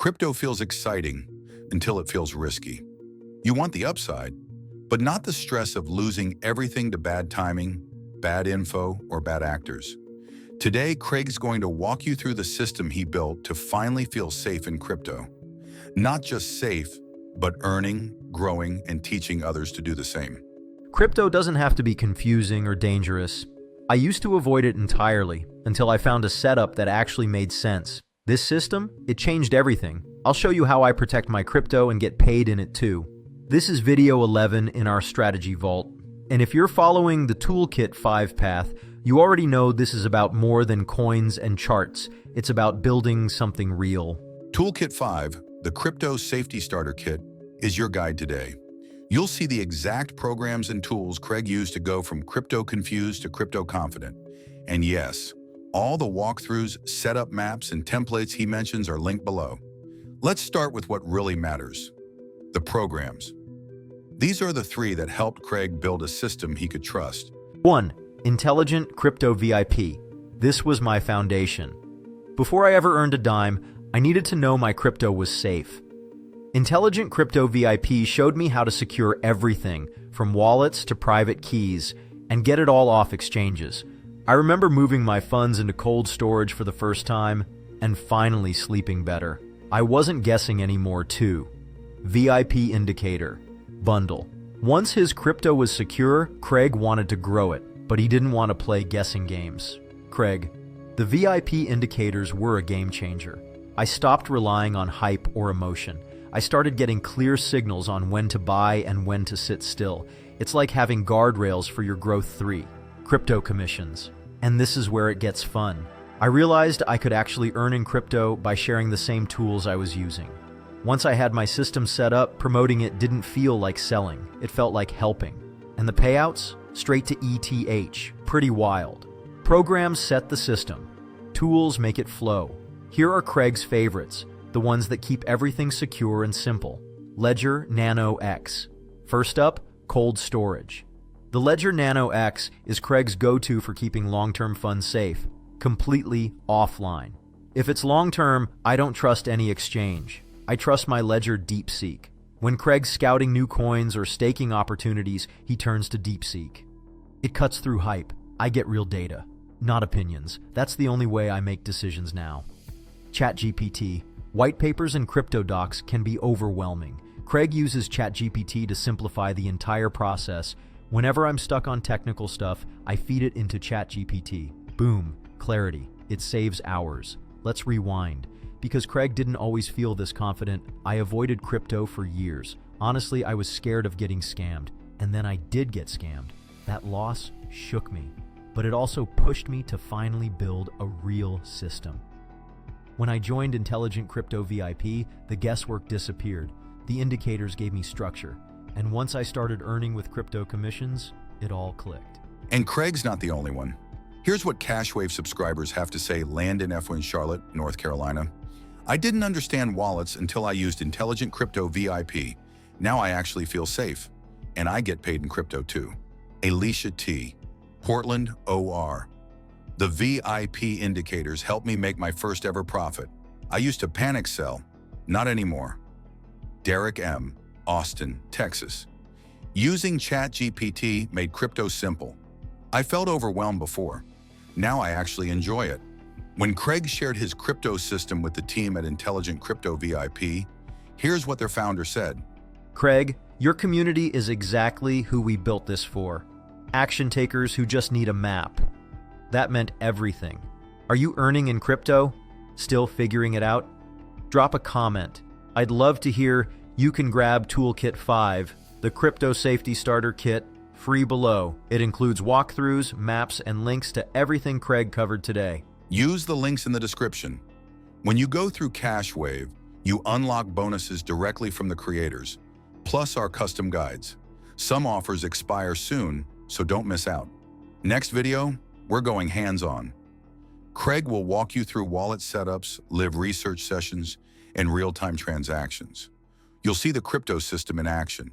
Crypto feels exciting until it feels risky. You want the upside, but not the stress of losing everything to bad timing, bad info, or bad actors. Today, Craig's going to walk you through the system he built to finally feel safe in crypto. Not just safe, but earning, growing, and teaching others to do the same. Crypto doesn't have to be confusing or dangerous. I used to avoid it entirely until I found a setup that actually made sense. This system, it changed everything. I'll show you how I protect my crypto and get paid in it too. This is video 11 in our strategy vault. And if you're following the Toolkit 5 path, you already know this is about more than coins and charts. It's about building something real. Toolkit 5, the Crypto Safety Starter Kit, is your guide today. You'll see the exact programs and tools Craig used to go from crypto confused to crypto confident. And yes, all the walkthroughs, setup maps, and templates he mentions are linked below. Let's start with what really matters: the programs. These are the three that helped Craig build a system he could trust. 1. Intelligent Crypto VIP. This was my foundation. Before I ever earned a dime, I needed to know my crypto was safe. Intelligent Crypto VIP showed me how to secure everything, from wallets to private keys, and get it all off exchanges. I remember moving my funds into cold storage for the first time, and finally sleeping better. I wasn't guessing anymore too. VIP Indicator. Bundle. Once his crypto was secure, Craig wanted to grow it, but he didn't want to play guessing games. Craig. The VIP indicators were a game changer. I stopped relying on hype or emotion. I started getting clear signals on when to buy and when to sit still. It's like having guardrails for your growth 3. Crypto commissions. And this is where it gets fun. I realized I could actually earn in crypto by sharing the same tools I was using. Once I had my system set up, promoting it didn't feel like selling. It felt like helping. And the payouts? Straight to ETH. Pretty wild. Programs set the system. Tools make it flow. Here are Craig's favorites, the ones that keep everything secure and simple. Ledger Nano X. First up, cold storage. The Ledger Nano X is Craig's go-to for keeping long-term funds safe, completely offline. If it's long-term, I don't trust any exchange. I trust my Ledger DeepSeek. When Craig's scouting new coins or staking opportunities, he turns to DeepSeek. It cuts through hype. I get real data, not opinions. That's the only way I make decisions now. ChatGPT. White papers and crypto docs can be overwhelming. Craig uses ChatGPT to simplify the entire process. Whenever I'm stuck on technical stuff, I feed it into ChatGPT. Boom, clarity. It saves hours. Let's rewind. Because Craig didn't always feel this confident, I avoided crypto for years. Honestly, I was scared of getting scammed. And then I did get scammed. That loss shook me. But it also pushed me to finally build a real system. When I joined Intelligent Crypto VIP, the guesswork disappeared. The indicators gave me structure. And once I started earning with crypto commissions, it all clicked. And Craig's not the only one. Here's what CashWave subscribers have to say land in Charlotte, North Carolina. I didn't understand wallets until I used Intelligent Crypto VIP. Now I actually feel safe. And I get paid in crypto too. Alicia T. Portland, OR. The VIP indicators helped me make my first ever profit. I used to panic sell. Not anymore. Derek M. Austin, Texas. Using ChatGPT made crypto simple. I felt overwhelmed before. Now I actually enjoy it. When Craig shared his crypto system with the team at Intelligent Crypto VIP, here's what their founder said. Craig, your community is exactly who we built this for. Action takers who just need a map. That meant everything. Are you earning in crypto? Still figuring it out? Drop a comment. I'd love to hear. You can grab Toolkit 5, the Crypto Safety Starter Kit, free below. It includes walkthroughs, maps, and links to everything Craig covered today. Use the links in the description. When you go through CashWave, you unlock bonuses directly from the creators, plus our custom guides. Some offers expire soon, so don't miss out. Next video, we're going hands-on. Craig will walk you through wallet setups, live research sessions, and real-time transactions. You'll see the crypto system in action.